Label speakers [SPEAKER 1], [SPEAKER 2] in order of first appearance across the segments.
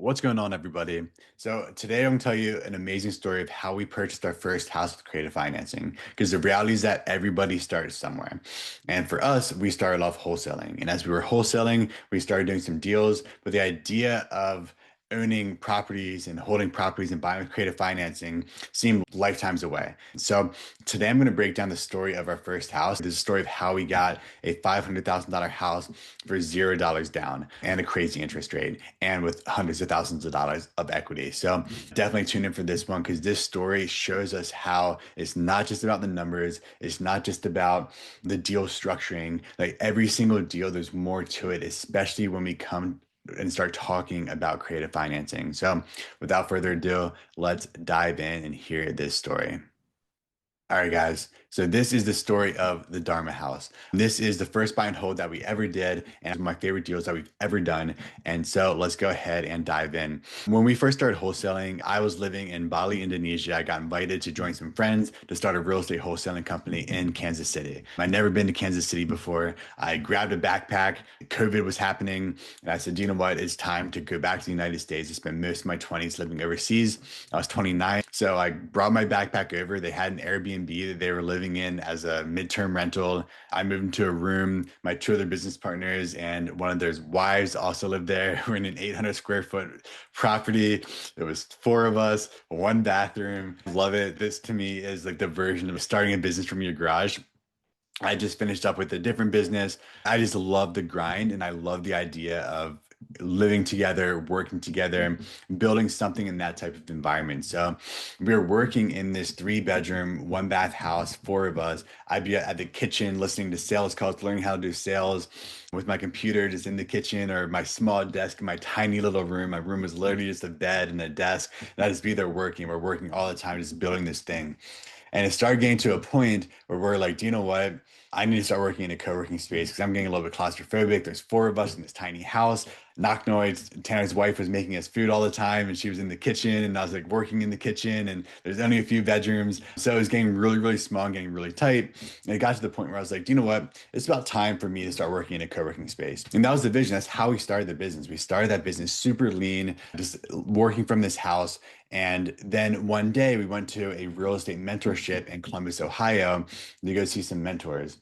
[SPEAKER 1] What's going on, everybody? So today I'm going to tell you an amazing story of how we purchased our first house with creative financing. Because the reality is that everybody starts somewhere. And for us, we started off wholesaling. And as we were wholesaling, we started doing some deals. But the idea of owning properties and holding properties and buying with creative financing seemed lifetimes away. So today I'm going to break down the story of our first house. This is a story of how we got a $500,000 house for $0 down and a crazy interest rate and with hundreds of thousands of dollars of equity. So definitely tune in for this one because this story shows us how it's not just about the numbers. It's not just about the deal structuring. Like every single deal, there's more to it, especially when we come and start talking about creative financing. So without further ado, let's dive in and hear this story. All right, guys. So this is the story of the Dharma House. This is the first buy and hold that we ever did, and my favorite deals that we've ever done. And so let's go ahead and dive in. When we first started wholesaling, I was living in Bali, Indonesia. I got invited to join some friends to start a real estate wholesaling company in Kansas City. I'd never been to Kansas City before. I grabbed a backpack. COVID was happening, and I said, you know what? It's time to go back to the United States. I spent most of my 20s living overseas. I was 29, so I brought my backpack over. They had an Airbnb that they were living in as a midterm rental. I moved into a room. My two other business partners and one of their wives also lived there. We're in an 800 square foot property. There was four of us, one bathroom. Love it. This to me is like the version of starting a business from your garage. I just finished up with a different business. I just love the grind and I love the idea of living together, working together, building something in that type of environment. So we were working in this 3 bedroom, 1 bath house, four of us. I'd be at the kitchen listening to sales calls, learning how to do sales with my computer just in the kitchen or my small desk in my tiny little room. My room was literally just a bed and a desk. And I'd just be there working. We're working all the time, just building this thing. And it started getting to a point where we're like, do you know what? I need to start working in a co-working space because I'm getting a little bit claustrophobic. There's four of us in this tiny house, knock noise. Tanner's wife was making us food all the time and she was in the kitchen and I was like working in the kitchen and there's only a few bedrooms. So it was getting really, really small and getting really tight. And it got to the point where I was like, do you know what? It's about time for me to start working in a co-working space. And that was the vision. That's how we started the business. We started that business super lean, just working from this house. And then one day we went to a real estate mentorship in Columbus, Ohio to go see some mentors.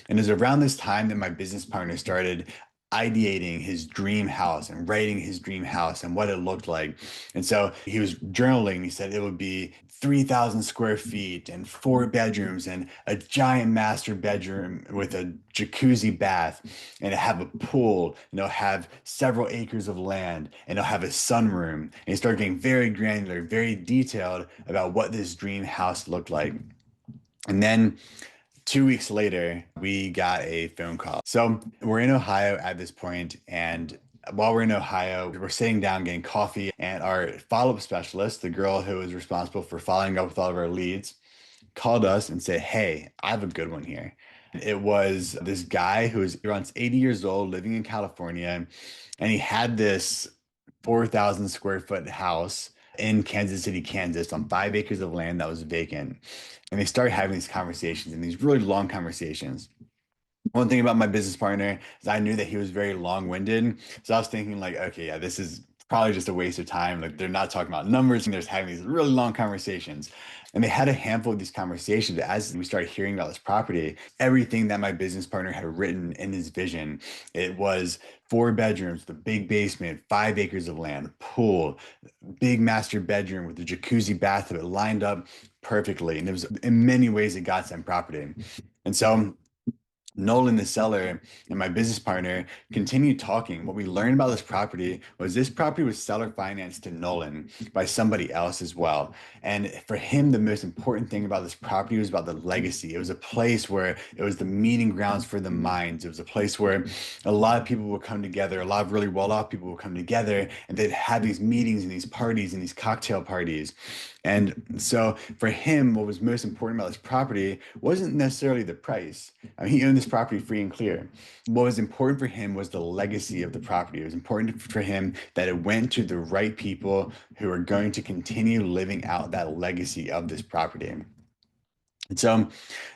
[SPEAKER 1] And it was around this time that my business partner started ideating his dream house and writing his dream house and what it looked like. And so he was journaling. He said it would be 3,000 square feet and 4 bedrooms and a giant master bedroom with a jacuzzi bath and have a pool and it'll have several acres of land and it'll have a sunroom. And he started getting very granular, very detailed about what this dream house looked like. And then 2 weeks later, we got a phone call. So we're in Ohio at this point, and while we're in Ohio, we're sitting down getting coffee, and our follow-up specialist, the girl who was responsible for following up with all of our leads, called us and said, "Hey, I have a good one here." It was this guy who was around 80 years old, living in California, and he had this 4,000 square foot house in Kansas City, Kansas, on 5 acres of land that was vacant. And they started having these conversations and these really long conversations. One thing about my business partner is I knew that he was very long-winded. So I was thinking like, okay, yeah, this is probably just a waste of time. Like they're not talking about numbers and they're just having these really long conversations. And they had a handful of these conversations as we started hearing about this property, everything that my business partner had written in his vision. It was 4 bedrooms, the big basement, 5 acres of land, pool, big master bedroom with a jacuzzi bathtub. It lined up perfectly. And it was in many ways a godsend property. And so Nolan, the seller, and my business partner continued talking. What we learned about this property was seller financed to Nolan by somebody else as well. And for him, the most important thing about this property was about the legacy. It was a place where it was the meeting grounds for the minds. It was a place where a lot of people would come together, a lot of really well-off people would come together, and they'd have these meetings and these parties and these cocktail parties. And so for him, what was most important about this property wasn't necessarily the price. I mean, he owned this property free and clear. What was important for him was the legacy of the property. It was important for him that it went to the right people who are going to continue living out that legacy of this property. So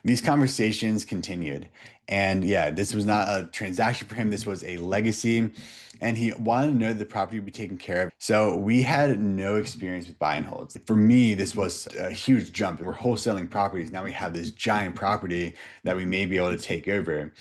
[SPEAKER 1] these conversations continued. And yeah, this was not a transaction for him. This was a legacy. And he wanted to know that the property would be taken care of. So we had no experience with buy and holds. For me, this was a huge jump. We're wholesaling properties. Now we have this giant property that we may be able to take over.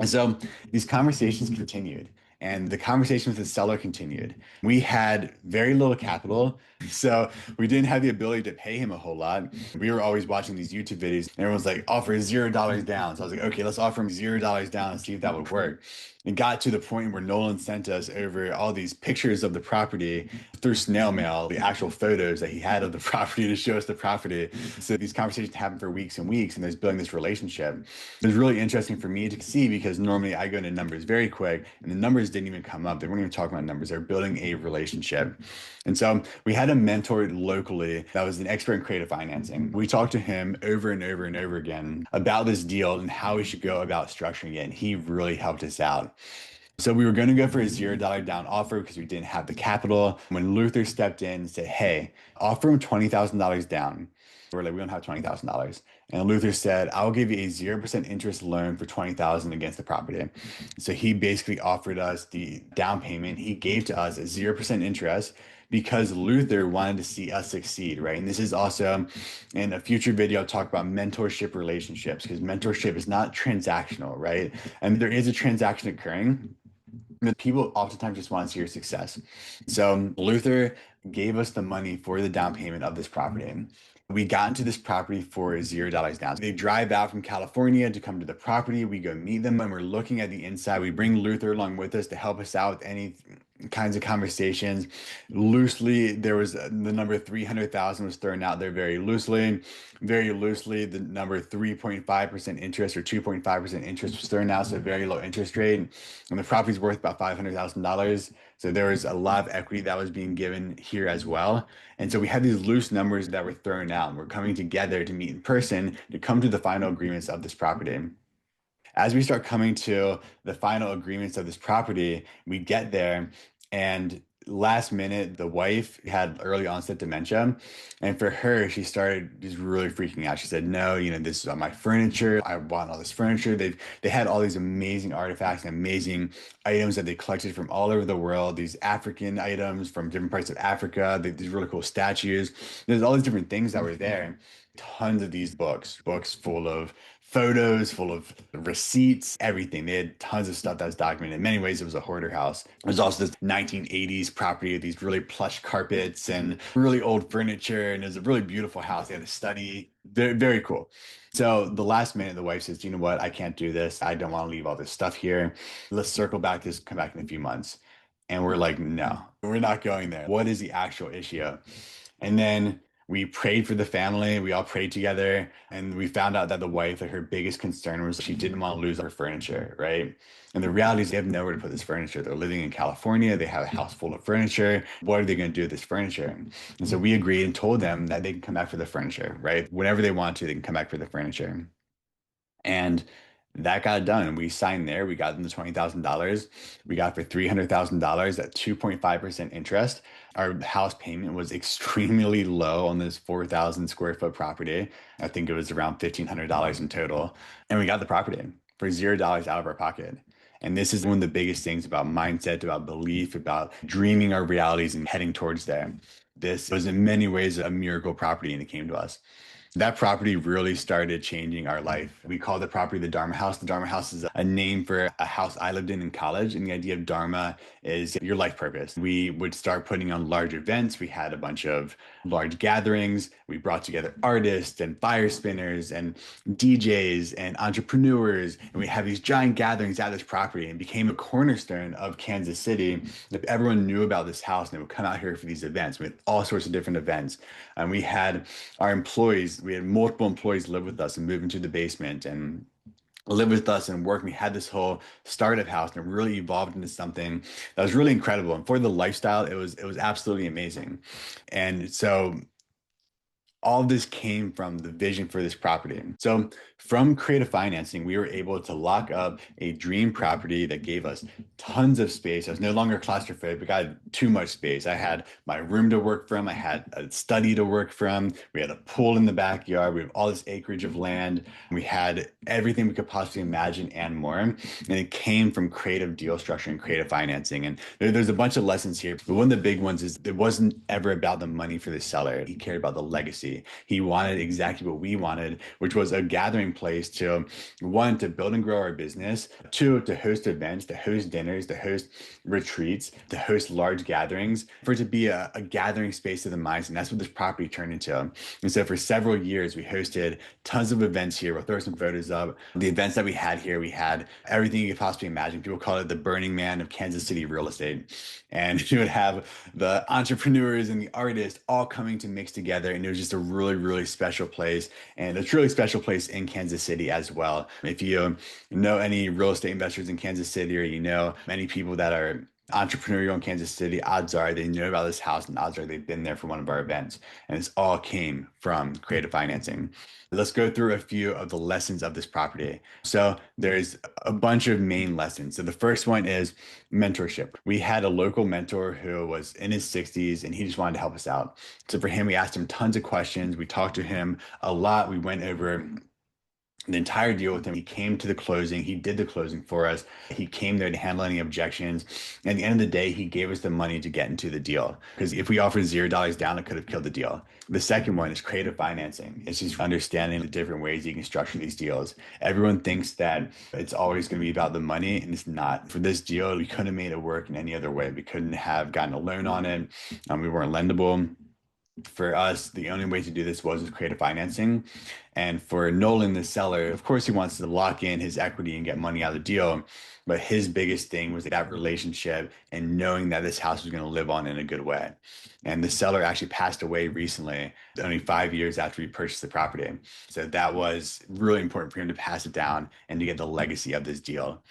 [SPEAKER 1] And so these conversations continued. And the conversation with the seller continued. We had very little capital, so we didn't have the ability to pay him a whole lot. We were always watching these YouTube videos, and everyone's like, offer $0 down. So I was like, okay, let's offer him $0 down and see if that would work. It got to the point where Nolan sent us over all these pictures of the property through snail mail, the actual photos that he had of the property to show us the property. So these conversations happened for weeks and weeks, and there's building this relationship. It was really interesting for me to see because normally I go into numbers very quick, and the numbers didn't even come up. They weren't even talking about numbers. They're building a relationship. And so we had a mentor locally that was an expert in creative financing. We talked to him over and over and over again about this deal and how we should go about structuring it. And he really helped us out. So we were going to go for a $0 down offer because we didn't have the capital. When Luther stepped in and said, hey, offer him $20,000 down. We're like, we don't have $20,000. And Luther said, I'll give you a 0% interest loan for 20,000 against the property. So he basically offered us the down payment. He gave to us a 0% interest because Luther wanted to see us succeed, right? And this is also in a future video, I'll talk about mentorship relationships because mentorship is not transactional, right? And there is a transaction occurring. The people oftentimes just want to see your success. So Luther gave us the money for the down payment of this property. We got into this property for $0 down. They drive out from California to come to the property. We go meet them and we're looking at the inside. We bring Luther along with us to help us out with any kinds of conversations. Loosely, there was the number 300,000 was thrown out there very loosely. Very loosely, the number 3.5% interest or 2.5% interest was thrown out, so a very low interest rate. And the property's worth about $500,000. So there was a lot of equity that was being given here as well. And so we had these loose numbers that were thrown out, and we're coming together to meet in person to come to the final agreements of this property. As we start coming to the final agreements of this property, we get there and last minute, the wife had early onset dementia. And for her, she started just really freaking out. She said, no, this is on my furniture. I want all this furniture. They had all these amazing artifacts and amazing items that they collected from all over the world, these African items from different parts of Africa, these really cool statues. There's all these different things that were there. Tons of these books full of photos, full of receipts, everything. They had tons of stuff that was documented. In many ways, it was a hoarder house. There's also this 1980s property with these really plush carpets and really old furniture. And it was a really beautiful house. They had a study. Very, very cool. So the last minute, the wife says, you know what? I can't do this. I don't want to leave all this stuff here. Let's circle back this, come back in a few months. And we're like, no, we're not going there. What is the actual issue? And then we prayed for the family. We all prayed together, and we found out that the wife, like her biggest concern was she didn't want to lose her furniture, right? And the reality is they have nowhere to put this furniture. They're living in California. They have a house full of furniture. What are they going to do with this furniture? And so we agreed and told them that they can come back for the furniture, right? Whenever they want to, they can come back for the furniture. And that got done. We signed there. We got them the $20,000. We got for $300,000 at 2.5% interest. Our house payment was extremely low on this 4,000 square foot property. I think it was around $1,500 in total. And we got the property for $0 out of our pocket. And this is one of the biggest things about mindset, about belief, about dreaming our realities and heading towards there. This was in many ways a miracle property and it came to us. That property really started changing our life. We call the property the Dharma House. The Dharma House is a name for a house I lived in college. And the idea of Dharma is your life purpose. We would start putting on large events. We had a bunch of large gatherings. We brought together artists and fire spinners and DJs and entrepreneurs. And we had these giant gatherings at this property and became a cornerstone of Kansas City. If everyone knew about this house and they would come out here for these events with all sorts of different events. And we had our employees, we had multiple employees live with us and move into the basement and live with us and work. We had this whole startup house and it really evolved into something that was really incredible. And for the lifestyle, it was absolutely amazing. And so All this came from the vision for this property. So from creative financing, we were able to lock up a dream property that gave us tons of space. I was no longer claustrophobic. I had too much space. I had my room to work from. I had a study to work from. We had a pool in the backyard. We have all this acreage of land. We had everything we could possibly imagine and more. And it came from creative deal structure and creative financing. And there's a bunch of lessons here. But one of the big ones is it wasn't ever about the money for the seller. He cared about the legacy. He wanted exactly what we wanted, which was a gathering place to, one, to build and grow our business, two, to host events, to host dinners, to host retreats, to host large gatherings, for it to be a gathering space of the minds. And that's what this property turned into. And so for several years, we hosted tons of events here. We'll throw some photos up. The events that we had here, we had everything you could possibly imagine. People call it the Burning Man of Kansas City real estate. And you would have the entrepreneurs and the artists all coming to mix together. And it was just a really, really special place. And it's a really special place in Kansas City as well. If you know any real estate investors in Kansas City, or you know many people that are entrepreneurial in Kansas City, odds are they know about this house and odds are they've been there for one of our events. And this all came from creative financing. Let's go through a few of the lessons of this property. So there's a bunch of main lessons. So the first one is mentorship. We had a local mentor who was in his 60s and he just wanted to help us out. So for him, we asked him tons of questions. We talked to him a lot. We went over the entire deal with him. He came to the closing. He did the closing for us. He came there to handle any objections. And at the end of the day, he gave us the money to get into the deal. Because if we offered $0 down, it could have killed the deal. The second one is creative financing. It's just understanding the different ways you can structure these deals. Everyone thinks that it's always going to be about the money, and it's not. For this deal, we couldn't have made it work in any other way. We couldn't have gotten a loan on it. We weren't lendable. For us, the only way to do this was with creative financing. And for Nolan, the seller, of course, he wants to lock in his equity and get money out of the deal. But his biggest thing was that relationship and knowing that this house was going to live on in a good way. And the seller actually passed away recently, only 5 years after we purchased the property. So that was really important for him to pass it down and to get the legacy of this deal.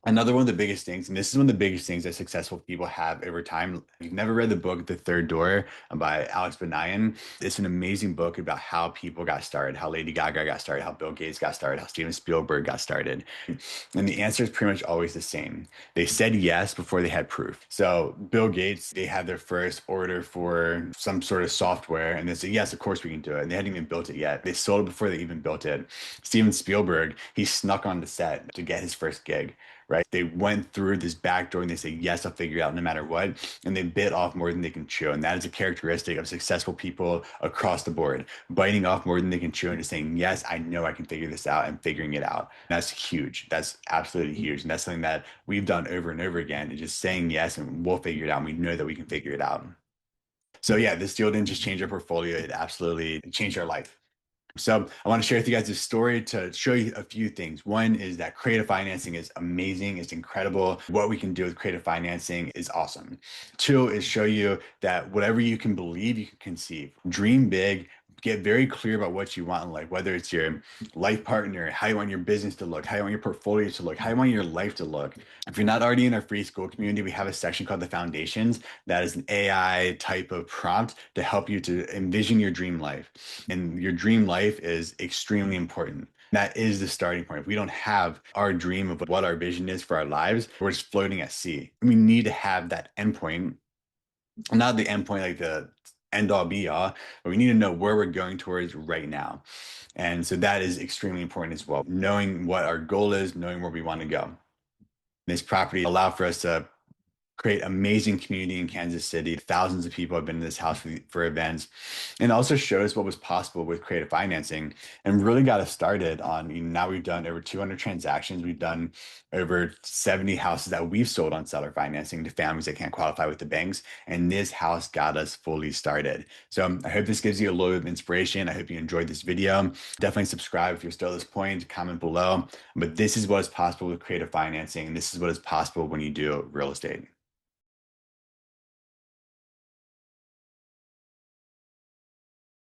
[SPEAKER 1] Another one of the biggest things, and this is one of the biggest things that successful people have over time. If you've never read the book, The Third Door by Alex Banayan, it's an amazing book about how people got started, how Lady Gaga got started, how Bill Gates got started, how Steven Spielberg got started. And the answer is pretty much always the same. They said yes before they had proof. So Bill Gates, they had their first order for some sort of software and they said, yes, of course we can do it. And they hadn't even built it yet. They sold it before they even built it. Steven Spielberg, he snuck on the set to get his first gig, right? They went through this back door and they say, yes, I'll figure it out no matter what. And they bit off more than they can chew. And that is a characteristic of successful people across the board, biting off more than they can chew and just saying, yes, I know I can figure this out and figuring it out. And that's huge. That's absolutely huge. And that's something that we've done over and over again, is just saying yes and we'll figure it out. And we know that we can figure it out. So yeah, this deal didn't just change our portfolio. It absolutely changed our life. So I want to share with you guys this story to show you a few things. One is that creative financing is amazing. It's incredible. What we can do with creative financing is awesome. Two is show you that whatever you can believe, you can conceive. Dream big. Get very clear about what you want in life, whether it's your life partner, how you want your business to look, how you want your portfolio to look, how you want your life to look. If you're not already in our free school community, we have a section called the Foundations. That is an AI type of prompt to help you to envision your dream life. And your dream life is extremely important. That is the starting point. If we don't have our dream of what our vision is for our lives, we're just floating at sea. We need to have that endpoint, not the endpoint like the end all be all, but we need to know where we're going towards right now. And so that is extremely important as well. Knowing what our goal is, knowing where we want to go. This property allowed for us to create amazing community in Kansas City. Thousands of people have been in this house for events, and also shows what was possible with creative financing and really got us started on, now we've done over 200 transactions. We've done over 70 houses that we've sold on seller financing to families that can't qualify with the banks. And this house got us fully started. So I hope this gives you a little bit of inspiration. I hope you enjoyed this video. Definitely subscribe if you're still at this point, comment below. But this is what is possible with creative financing. And this is what is possible when you do real estate.